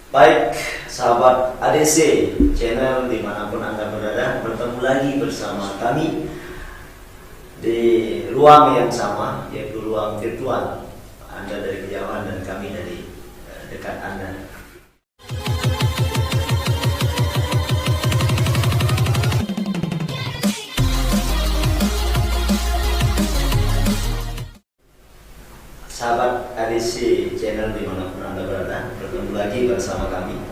Baik, sahabat ADC channel dimanapun Anda berada, bertemu lagi bersama kami di ruang yang sama, yaitu ruang virtual. Anda dari kejauhan dan kami dari dekat Anda. Sahabat ADC channel dimanapun Anda berada, bertemu lagi bersama kami.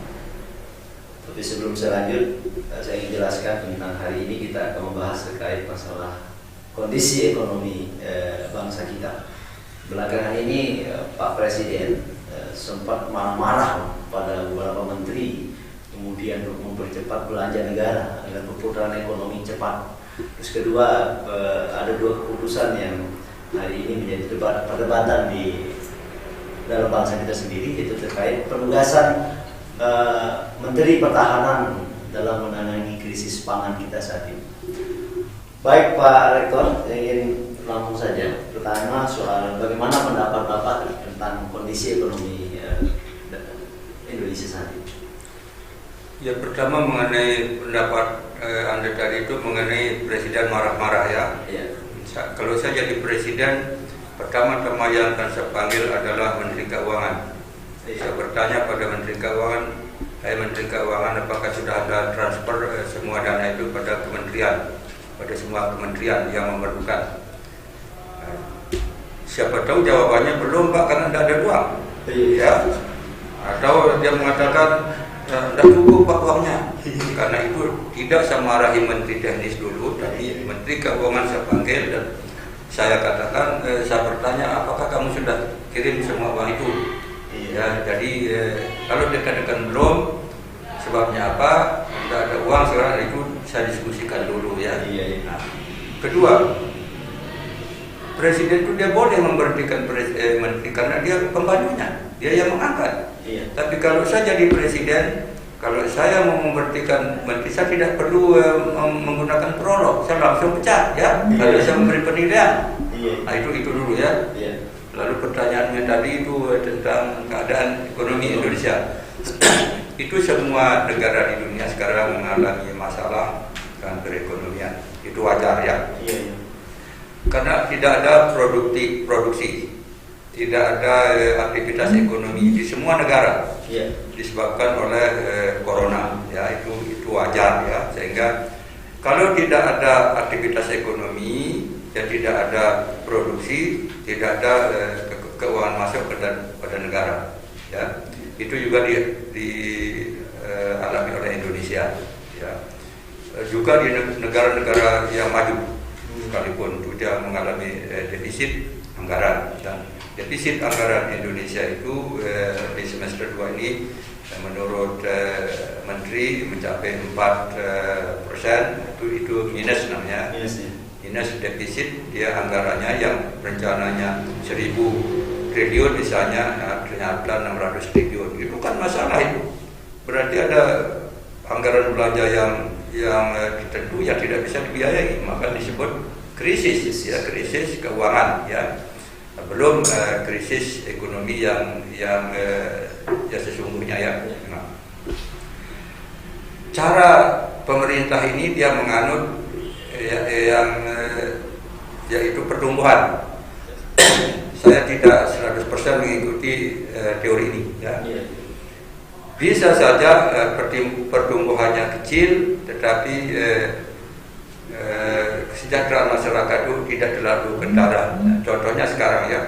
Tapi sebelum saya lanjut, saya ingin jelaskan tentang hari ini kita akan membahas terkait masalah kondisi ekonomi bangsa kita. Belakangan ini Pak Presiden sempat marah-marah pada beberapa menteri, kemudian untuk mempercepat belanja negara agar perputaran ekonomi cepat. Terus kedua, ada dua keputusan yang hari ini menjadi perdebatan di dalam bangsa kita sendiri, yaitu terkait penugasan Menteri Pertahanan dalam menangani krisis pangan kita saat ini. Baik Pak Rektor, saya ingin langsung saja pertama soal bagaimana pendapat Bapak tentang kondisi ekonomi Indonesia saat ini. Ya, pertama mengenai pendapat Anda tadi itu mengenai Presiden marah-marah ya. Ya. Kalau saya jadi Presiden, pertama-tama yang akan saya panggil adalah Menteri Keuangan. Saya bertanya pada Menteri Keuangan, Menteri Keuangan, apakah sudah ada transfer semua dana itu pada kementerian, pada semua kementerian yang memerlukan? Siapa tahu jawabannya belum Pak, karena tidak ada uang. Ya. Atau dia mengatakan tidak cukup Pak uangnya. Karena itu tidak saya marahi Menteri Teknis dulu, tapi Menteri Keuangan saya panggil dan saya katakan, saya bertanya apakah kamu sudah kirim semua uang itu? Ya, jadi kalau dikatakan belum, sebabnya apa? Tidak ada uang, sekarang itu saya diskusikan dulu ya. Nah, kedua, Presiden itu dia boleh memberhentikan menteri karena dia pembantunya, dia yang mengangkat. Tapi kalau saya jadi Presiden, kalau saya mau memberhentikan menteri, saya tidak perlu menggunakan prolog, saya langsung pecat ya. Kalau saya memberi penilaian. Nah, itu dulu ya. Lalu pertanyaannya tadi itu tentang keadaan ekonomi Indonesia. Itu semua negara di dunia sekarang mengalami masalah dengan perekonomian. Itu wajar ya. Karena tidak ada produksi, tidak ada aktivitas ekonomi di semua negara. Disebabkan oleh corona ya, itu wajar ya. Sehingga kalau tidak ada aktivitas ekonomi, ya tidak ada produksi, tidak ada keuangan masuk pada negara ya. Itu juga dialami oleh Indonesia ya. Juga di negara-negara yang maju sekalipun dia mengalami defisit anggaran, dan defisit anggaran Indonesia itu di semester 2 ini menurut Menteri mencapai 4%, itu minus namanya. Minus defisit, dia anggarannya yang rencananya 1.000 triliun misalnya, ternyata 600 triliun. Itu kan masalah itu. Berarti ada anggaran belanja yang tentu ya tidak bisa dibiayai, maka disebut krisis ya, krisis keuangan ya. Belum krisis ekonomi yang ya sesungguhnya ya. Nah, cara pemerintah ini dia menganut yaitu pertumbuhan. Saya tidak 100% mengikuti teori ini ya. Bisa saja pertumbuhannya kecil, tetapi kesejahteraan masyarakat itu tidak terlalu kentara. Contohnya sekarang ya,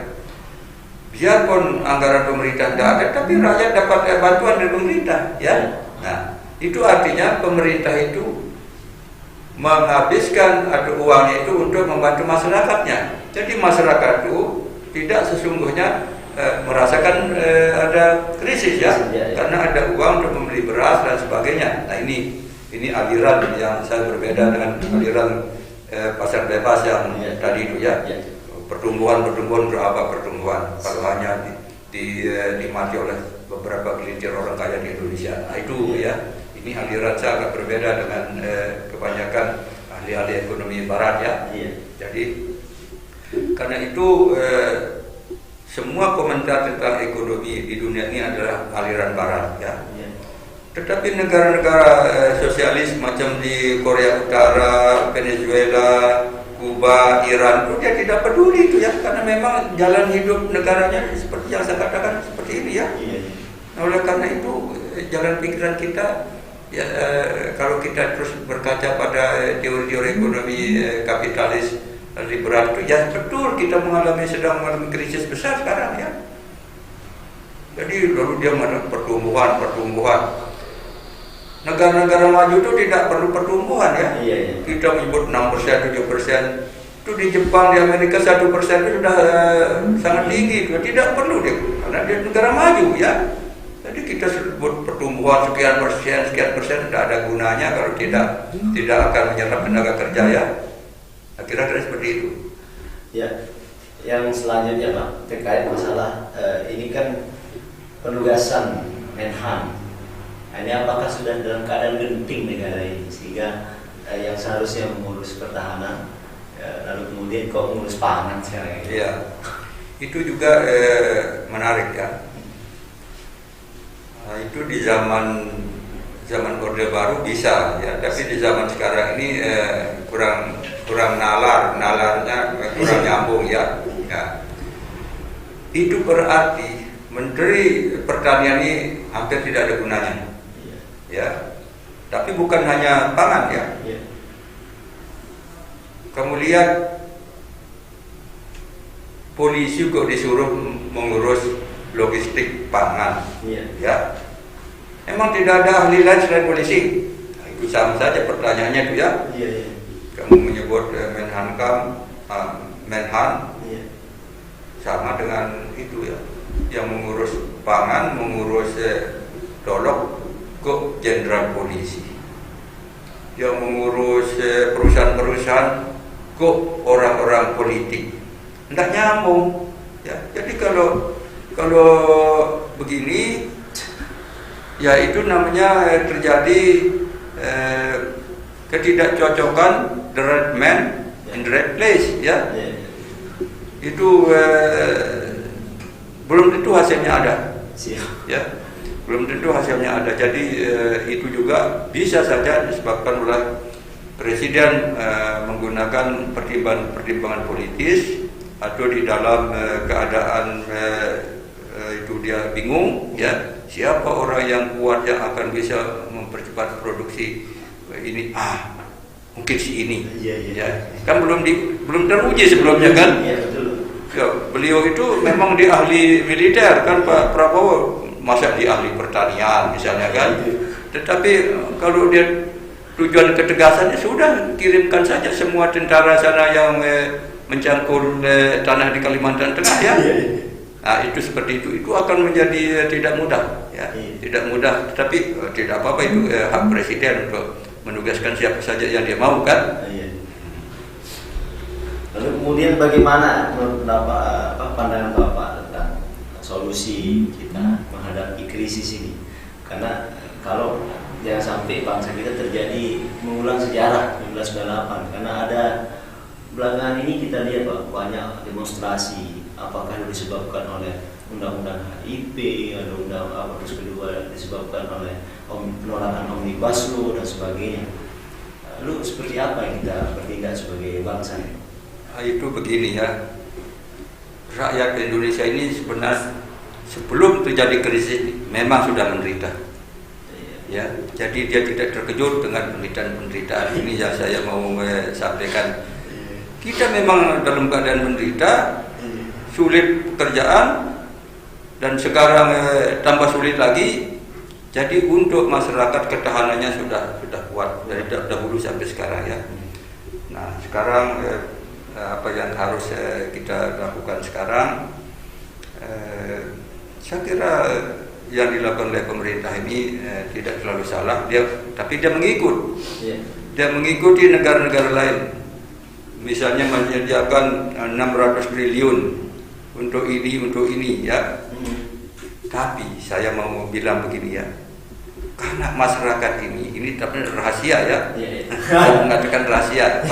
biarpun anggaran pemerintah tidak ada, tapi rakyat dapat bantuan dari pemerintah ya. Nah, itu artinya pemerintah itu menghabiskan uangnya itu untuk membantu masyarakatnya. Jadi masyarakat itu tidak sesungguhnya merasakan ada krisis ya, karena ada uang untuk membeli beras dan sebagainya. Nah, ini aliran yang saya berbeda dengan aliran pasar bebas yang tadi itu ya. Pertumbuhan untuk apa pertumbuhan kalau hanya dimati oleh beberapa gelintir orang kaya di Indonesia. Nah, itu ya. Ini aliran saya agak berbeda dengan kebanyakan ahli-ahli ekonomi barat ya. Jadi karena itu semua komentar tentang ekonomi di dunia ini adalah aliran barat, ya. Tetapi negara-negara sosialis macam di Korea Utara, Venezuela, Kuba, Iran, itu dia tidak peduli itu ya, karena memang jalan hidup negaranya seperti yang saya katakan seperti ini ya. Nah, oleh karena itu jalan pikiran kita ya, kalau kita terus berkaca pada teori-teori ekonomi kapitalis liberal itu ya betul kita sedang mengalami krisis besar sekarang ya. Jadi lalu dia mengatakan pertumbuhan. Negara-negara maju itu tidak perlu pertumbuhan ya. Kita menyebut 6%, 7%. Itu di Jepang, di Amerika 1% itu sudah sangat tinggi. Tidak perlu deh, karena dia negara maju ya. Jadi kita sebut pertumbuhan sekian persen tidak ada gunanya kalau tidak akan menyerap tenaga kerja ya. Kira-kira seperti itu. Ya, yang selanjutnya Pak terkait masalah ini kan penugasan Menhan. Ini apakah sudah dalam keadaan genting negara ini sehingga yang seharusnya mengurus pertahanan lalu kemudian kok mengurus pangan sekarang ini? Iya, itu juga menarik ya. Nah, itu di zaman Orde Baru bisa ya, tapi di zaman sekarang ini kurang nalarnya kurang nyambung ya. Itu berarti Menteri Pertanian ini hampir tidak ada gunanya. Ya, tapi bukan hanya pangan ya. Kamu lihat polisi kok disuruh mengurus logistik pangan, ya. Emang tidak ada ahli lain selain polisi? Nah, itu sama saja pertanyaannya itu ya. Kamu menyebut Menhankam, Menhan, sama dengan itu ya. Yang mengurus pangan, mengurus dolok kok jenderal polisi, yang mengurus perusahaan-perusahaan kok orang-orang politik, tidak nyambung ya. Jadi kalau begini ya itu namanya terjadi ketidakcocokan, the right man in the right place ya. Itu belum tentu hasilnya ada ya. Belum tentu hasilnya ada. Jadi itu juga bisa saja disebabkan oleh Presiden menggunakan pertimbangan politis atau di dalam keadaan itu dia bingung ya, siapa orang yang kuat yang akan bisa mempercepat produksi ini, mungkin si ini ya. Kan belum teruji sebelumnya kan. Ya, beliau itu memang dia ahli militer kan, Pak Prabowo masa dia ahli pertanian misalnya kan. Tetapi kalau dia tujuan ketegasannya sudah kirimkan saja semua tentara sana yang mencangkul tanah di Kalimantan Tengah ya. Nah, itu seperti itu akan menjadi tidak mudah ya. Tidak mudah, tapi tidak apa-apa, itu hak presiden untuk menugaskan siapa saja yang dia mau kan. Lalu kemudian bagaimana menurut pandangan Bapak tentang solusi kita menghadapi krisis ini? Karena kalau jangan sampai bangsa kita terjadi mengulang sejarah 1998, karena ada belakangan ini kita lihat Pak, banyak demonstrasi, apakah disebabkan oleh undang-undang HIP, ada undang terus kedua disebabkan oleh penolakan Omnibus Law dan sebagainya. Lalu seperti apa yang kita bertindak sebagai bangsa ini? Itu begini ya, rakyat Indonesia ini sebenarnya sebelum terjadi krisis memang sudah menderita ya. Jadi dia tidak terkejut dengan penderitaan ini yang saya mau sampaikan. Kita memang dalam keadaan menderita, sulit pekerjaan, dan sekarang tambah sulit lagi. Jadi untuk masyarakat ketahanannya sudah kuat dari dahulu sampai sekarang ya. Nah sekarang apa yang harus kita lakukan sekarang, saya kira yang dilakukan oleh pemerintah ini tidak terlalu salah, tapi dia mengikuti negara-negara lain, misalnya menyediakan 600 triliun untuk ini ya. Tapi saya mau bilang begini ya, karena masyarakat ini tapi rahasia ya, saya mengatakan rahasia,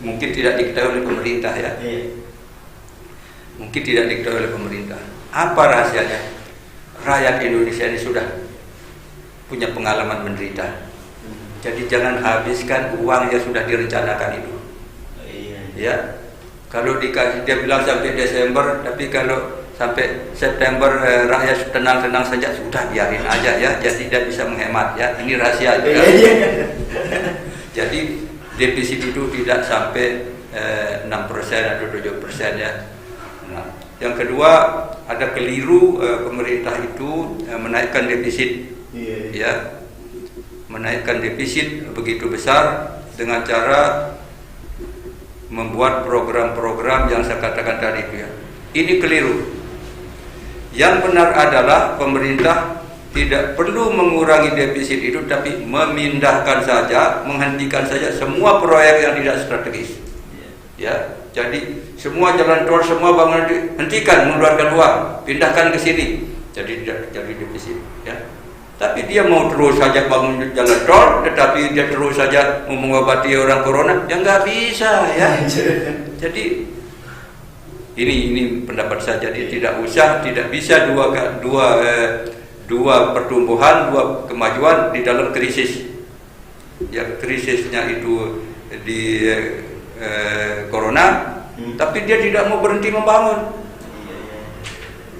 mungkin tidak diketahui oleh pemerintah ya. mungkin tidak diketahui oleh pemerintah. Apa rahasianya? Rakyat Indonesia ini sudah punya pengalaman menderita. Jadi jangan habiskan uang yang sudah direncanakan itu. Ya, kalau dia bilang sampai Desember, tapi kalau sampai September rakyat tenang-tenang saja, sudah biarin aja ya. Jadi tidak bisa menghemat ya. Ini rahasia juga. Jadi defisit itu tidak sampai 6% atau 7% ya. Nah, yang kedua, ada keliru pemerintah itu menaikkan defisit, ya, menaikkan defisit begitu besar dengan cara membuat program-program yang saya katakan tadi itu ya. Ini keliru. Yang benar adalah pemerintah tidak perlu mengurangi defisit itu, tapi memindahkan saja, menghentikan saja semua proyek yang tidak strategis. Ya, jadi semua jalan tol, semua bangunan dihentikan, mengeluarkan uang, pindahkan ke sini. Jadi tidak jadi defisit. Ya. Tapi dia mau terus saja bangun jalan tol, tetapi dia terus saja mau mengobati orang corona, ya nggak bisa ya. Jadi ini pendapat saya. Jadi tidak bisa dua pertumbuhan, dua kemajuan di dalam krisis. Ya, krisisnya itu di corona, tapi dia tidak mau berhenti membangun.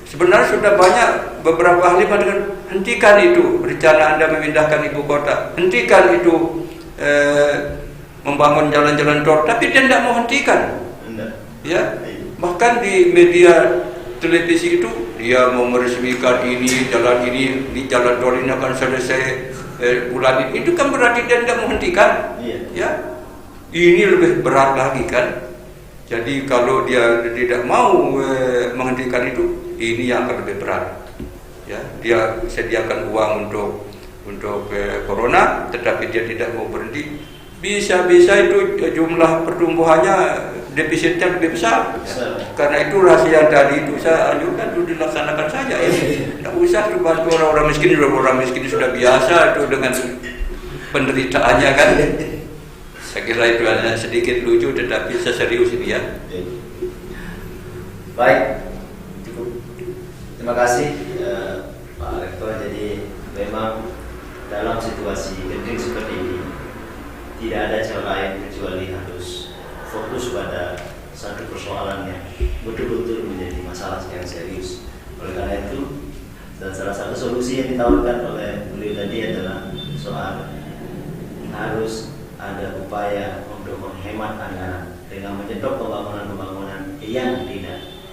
Sebenarnya sudah banyak beberapa ahli mengatakan, hentikan itu rencana Anda memindahkan ibu kota, hentikan itu membangun jalan-jalan tol, tapi dia tidak mau hentikan. Ya, bahkan di media televisi itu dia mau meresmikan ini jalan tol ini akan selesai bulan ini. Itu kan berarti dia tidak mau hentikan. Ya, ini lebih berat lagi kan. Jadi kalau dia tidak mau menghentikan itu, ini yang akan lebih berat. Ya, dia sediakan uang untuk corona, tetapi dia tidak mau berhenti. Bisa-bisa itu jumlah pertumbuhannya defisitnya lebih besar. Ya. Karena itu rahasia tadi itu saya anjurkan itu dilaksanakan saja ya. Tidak usah bantu orang-orang miskin. Orang miskin sudah biasa itu dengan penderitaannya kan. Saya kira itu hanya sedikit lucu, tetapi saya serius ini ya. Baik, cukup. Terima kasih Pak Rektor. Jadi memang dalam situasi genting seperti ini tidak ada cara lain kecuali harus fokus pada satu persoalan yang betul-betul menjadi masalah yang serius. Oleh karena itu, dan salah satu solusi yang ditawarkan oleh beliau tadi adalah soal harus ada upaya untuk menghemat anggaran dengan menyetop pembangunan-pembangunan yang tidak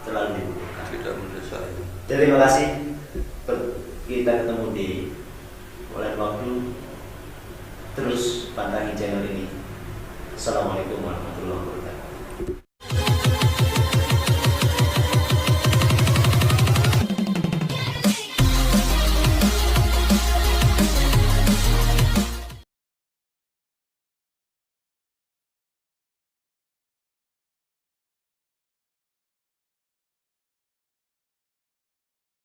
terlalu dibutuhkan. Tidak mendesak. Terima kasih. Kita ketemu di lain waktu. Terus pantangin channel ini. Assalamualaikum warahmatullahi wabarakatuh.